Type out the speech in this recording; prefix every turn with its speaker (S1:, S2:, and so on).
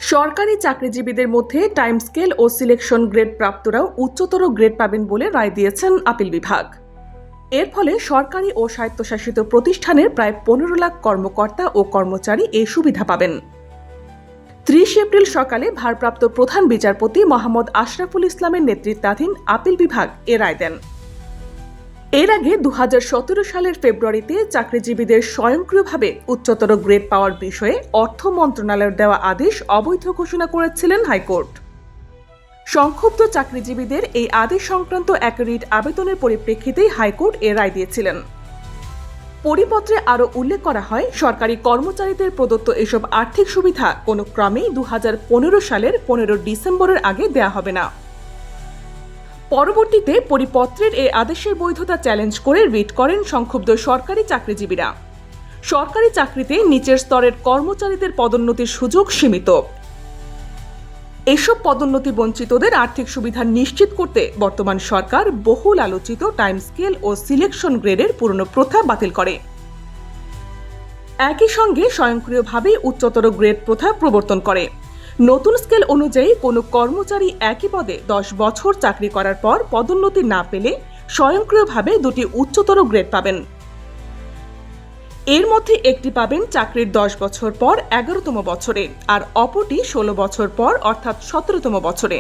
S1: সরকারি চাকরিজীবীদের মধ্যে টাইম স্কেল ও সিলেকশন গ্রেড প্রাপ্তরাও উচ্চতর গ্রেড পাবেন বলে রায় দিয়েছেন আপিল বিভাগ। এর ফলে সরকারি ও স্বায়ত্তশাসিত প্রতিষ্ঠানের প্রায় 15 লাখ কর্মকর্তা ও কর্মচারী এই সুবিধা পাবেন। 30 এপ্রিল সকালে ভারপ্রাপ্ত প্রধান বিচারপতি মোহাম্মদ আশরাফুল ইসলামের নেতৃত্বাধীন আপিল বিভাগ এ রায় দেন। এর আগে 2017 সালের ফেব্রুয়ারিতে চাকরিজীবীদের স্বয়ংক্রিয়ভাবে উচ্চতর গ্রেড পাওয়ার বিষয়ে অর্থ মন্ত্রণালয়ের দেওয়া আদেশ অবৈধ ঘোষণা করেছিলেন হাইকোর্ট। সংক্ষুব্ধ চাকরিজীবীদের এই আদেশ সংক্রান্ত এক রিট আবেদনের পরিপ্রেক্ষিতেই হাইকোর্ট এ রায় দিয়েছিলেন। পরিপত্রে আরও উল্লেখ করা হয়, সরকারি কর্মচারীদের প্রদত্ত এসব আর্থিক সুবিধা কোনো ক্রমেই 2015 সালের 15 ডিসেম্বরের আগে দেয়া হবে না। পরবর্তীতে পরিপত্রের এই আদেশের বৈধতা চ্যালেঞ্জ করে রিট করেন সংক্ষুব্ধ সরকারি চাকরিজীবীরা। সরকারি চাকরিতে নিচের স্তরের কর্মচারীদের পদোন্নতির সুযোগ সীমিত। এসব পদোন্নতি বঞ্চিতদের আর্থিক সুবিধা নিশ্চিত করতে বর্তমান সরকার বহুল আলোচিত টাইম স্কেল ও সিলেকশন গ্রেডের পুরনো প্রথা বাতিল করে। একই সঙ্গে স্বয়ংক্রিয়ভাবে উচ্চতর গ্রেড প্রথা প্রবর্তন করে। নতুন স্কেল অনুযায়ী কোনো কর্মচারী একই পদে 10 বছর চাকরি করার পর পদোন্নতি না পেলে স্বয়ংক্রিয়ভাবে 2টি উচ্চতর গ্রেড পাবেন। এর মধ্যে একটি পাবেন চাকরির 10 বছর পর 11তম বছরে, আর অপরটি 16 বছর পর অর্থাৎ 17তম বছরে।